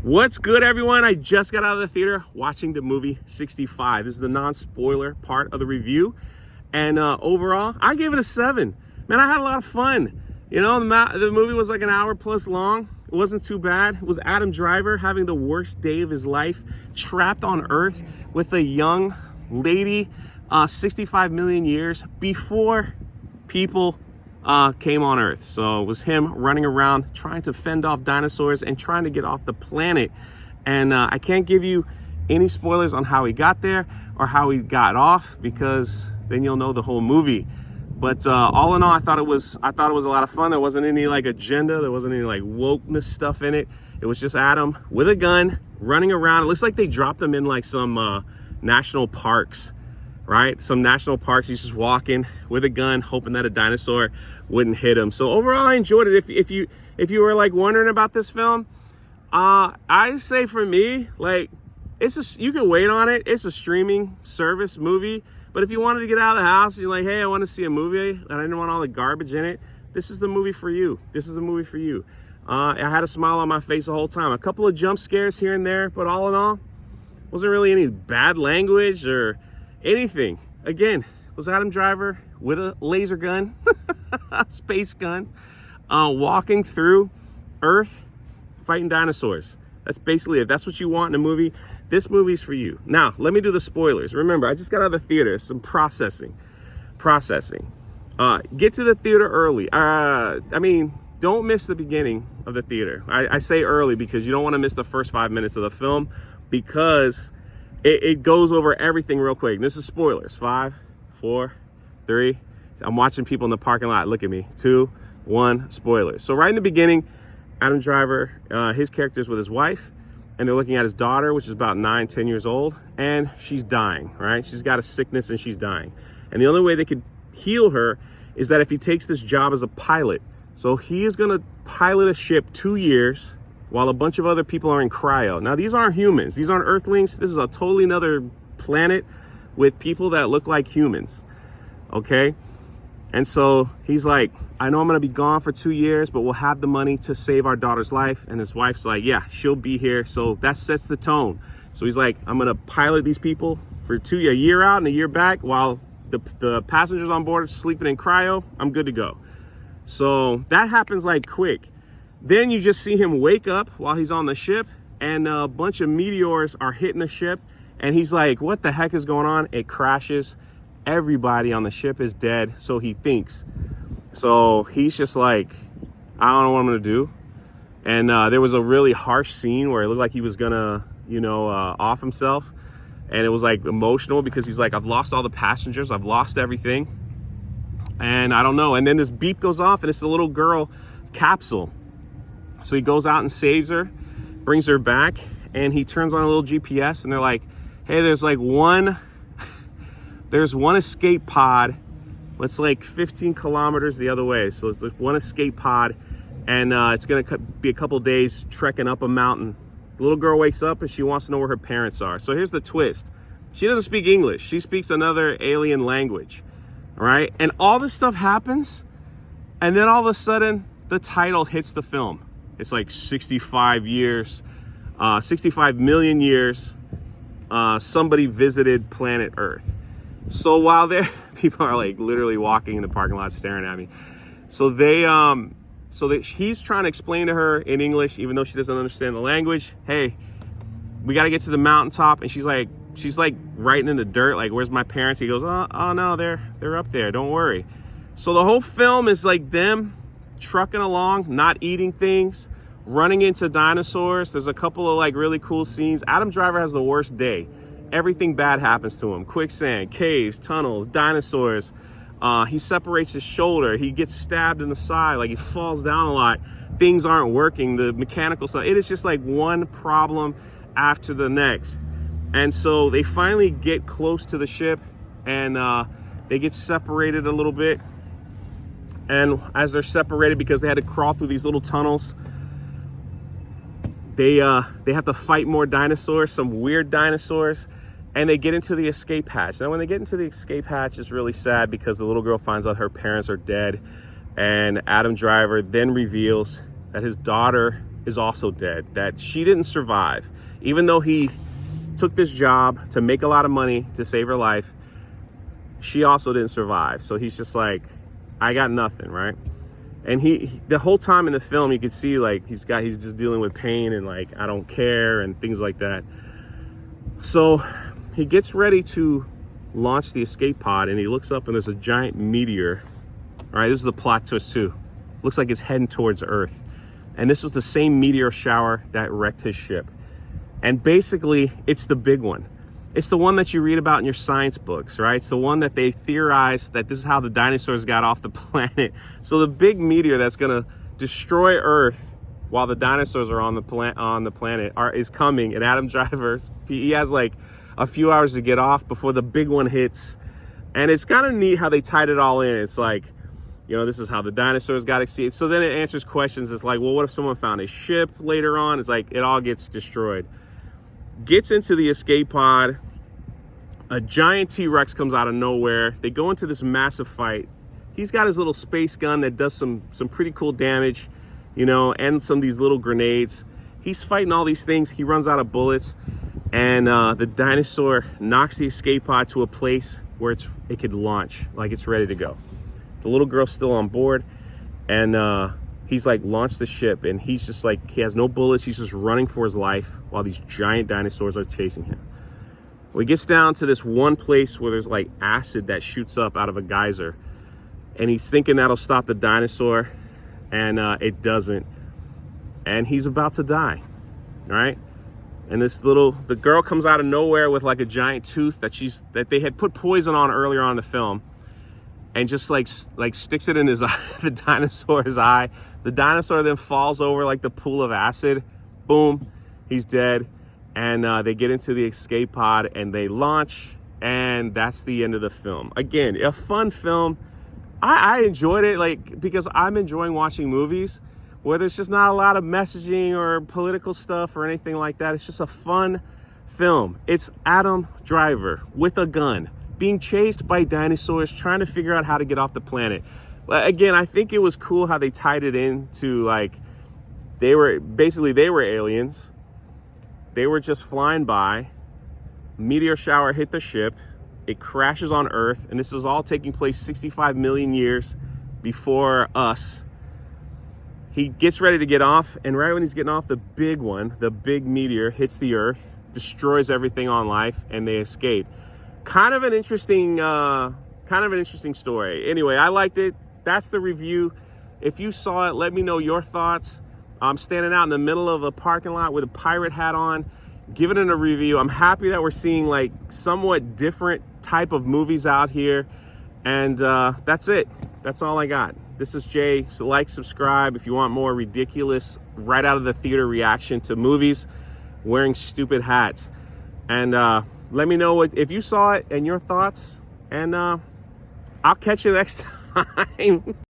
What's good, everyone? I just got out of the theater watching the movie 65. This is the non-spoiler part of the review. And overall, I gave it a 7. Man, I had a lot of fun. You know, the movie was like an hour plus long. It wasn't too bad. It was Adam Driver having the worst day of his life, trapped on Earth with a young lady 65 million years before people came on Earth. So it was him running around trying to fend off dinosaurs and trying to get off the planet. And I can't give you any spoilers on how he got there or how he got off, because then you'll know the whole movie. But all in all, I thought it was a lot of fun. There wasn't any like agenda. There wasn't any like wokeness stuff in it. It was just Adam with a gun running around. It looks like they dropped him in like some national parks. Right? Some national parks. He's just walking with a gun, hoping that a dinosaur wouldn't hit him. So overall, I enjoyed it. If you were like wondering about this film, I say for me, like, you can wait on it. It's a streaming service movie. But if you wanted to get out of the house, you're like, hey, I want to see a movie and I didn't want all the garbage in it, this is the movie for you. This is a movie for you. I had a smile on my face the whole time. A couple of jump scares here and there, but all in all, wasn't really any bad language or anything. Again, it was Adam Driver with a laser gun, a space gun, walking through Earth, fighting dinosaurs. That's basically it. That's what you want in a movie. This movie's for you. Now, let me do the spoilers. Remember, I just got out of the theater. Some processing. Get to the theater early. Don't miss the beginning of the theater. I say early because you don't want to miss the first 5 minutes of the film, because it goes over everything real quick. This is spoilers. 5, 4, 3. I'm watching people in the parking lot. Look at me. 2, 1, spoilers. So right in the beginning, Adam Driver, his character's with his wife, and they're looking at his daughter, which is about 9, 10 years old, and she's dying, right? She's got a sickness and she's dying. And the only way they could heal her is that if he takes this job as a pilot. So he is gonna pilot a ship 2 years while a bunch of other people are in cryo. Now, these aren't humans. These aren't Earthlings. This is a totally another planet with people that look like humans, okay? And so he's like, I know I'm gonna be gone for 2 years, but we'll have the money to save our daughter's life. And his wife's like, yeah, she'll be here. So that sets the tone. So he's like, I'm gonna pilot these people for a year out and a year back while the passengers on board are sleeping in cryo. I'm good to go. So that happens like quick. Then you just see him wake up while he's on the ship, and a bunch of meteors are hitting the ship. And he's like, what the heck is going on? It crashes. Everybody on the ship is dead, so he thinks. So he's just like, I don't know what I'm gonna do. And there was a really harsh scene where it looked like he was gonna, off himself. And it was like emotional because he's like, I've lost all the passengers, I've lost everything. And I don't know. And then this beep goes off, and it's the little girl capsule. So he goes out and saves her, brings her back, and he turns on a little GPS, and they're like, hey, there's one escape pod. It's like 15 kilometers the other way. So it's like one escape pod, and it's gonna be a couple days trekking up a mountain. The little girl wakes up and she wants to know where her parents are. So here's the twist. She doesn't speak English. She speaks another alien language, all right? And all this stuff happens, and then all of a sudden, the title hits the film. It's like 65 million years, somebody visited planet Earth. So while people are like literally walking in the parking lot staring at me. So he's trying to explain to her in English, even though she doesn't understand the language, hey, we got to get to the mountaintop. And she's like writing in the dirt, like, where's my parents? He goes, oh no, they're up there, don't worry. So the whole film is like them trucking along, not eating things, running into dinosaurs. There's a couple of like really cool scenes. Adam Driver has the worst day. Everything bad happens to him. Quicksand, caves, tunnels, dinosaurs. He separates his shoulder. He gets stabbed in the side. Like, he falls down a lot. Things aren't working. The mechanical stuff. It is just like one problem after the next. And so they finally get close to the ship, and they get separated a little bit. And as they're separated, because they had to crawl through these little tunnels, they have to fight more dinosaurs, some weird dinosaurs. And they get into the escape hatch. Now, when they get into the escape hatch, it's really sad because the little girl finds out her parents are dead. And Adam Driver then reveals that his daughter is also dead, that she didn't survive. Even though he took this job to make a lot of money to save her life, she also didn't survive. So he's just like, I got nothing, right? And he the whole time in the film, you can see like he's just dealing with pain and like, I don't care and things like that. So he gets ready to launch the escape pod, and he looks up and there's a giant meteor. All right, this is the plot twist too. Looks like it's heading towards Earth. And this was the same meteor shower that wrecked his ship. And basically, it's the big one. It's the one that you read about in your science books, right? It's the one that they theorized that this is how the dinosaurs got off the planet. So the big meteor that's gonna destroy Earth while the dinosaurs are on the planet is coming. And Adam Driver, he has like a few hours to get off before the big one hits. And it's kind of neat how they tied it all in. It's like, you know, this is how the dinosaurs got extinct. So then it answers questions. It's like, well, what if someone found a ship later on? It's like, it all gets destroyed. Gets into the escape pod. A giant T-Rex comes out of nowhere. They go into this massive fight. He's got his little space gun that does some pretty cool damage, you know, and some of these little grenades. He's fighting all these things. He runs out of bullets, and the dinosaur knocks the escape pod to a place where it could launch, like it's ready to go. The little girl's still on board, and he's like, launch the ship, and he's just like, he has no bullets. He's just running for his life while these giant dinosaurs are chasing him. Well, he gets down to this one place where there's like acid that shoots up out of a geyser, and he's thinking that'll stop the dinosaur, and it doesn't, and he's about to die, right? And the girl comes out of nowhere with like a giant tooth that they had put poison on earlier on in the film, and just like sticks it in his eye, the dinosaur's eye. The dinosaur then falls over like the pool of acid. Boom, he's dead. And they get into the escape pod and they launch, and that's the end of the film. Again, a fun film. I enjoyed it, like, because I'm enjoying watching movies where there's just not a lot of messaging or political stuff or anything like that. It's just a fun film. It's Adam Driver with a gun being chased by dinosaurs, trying to figure out how to get off the planet. Again, I think it was cool how they tied it in to, like, they were aliens. They were just flying by. Meteor shower hit the ship. It crashes on Earth, and this is all taking place 65 million years before us. He gets ready to get off, and right when he's getting off, the big meteor hits the Earth, destroys everything on life, and they escape. Kind of an interesting story. Anyway, I liked it. That's the review. If you saw it, let me know your thoughts. I'm standing out in the middle of a parking lot with a pirate hat on, giving it a review. I'm happy that we're seeing like somewhat different type of movies out here. And that's it. That's all I got. This is Jay. So like, subscribe if you want more ridiculous, right out of the theater reaction to movies wearing stupid hats. And let me know if you saw it and your thoughts. And I'll catch you next time.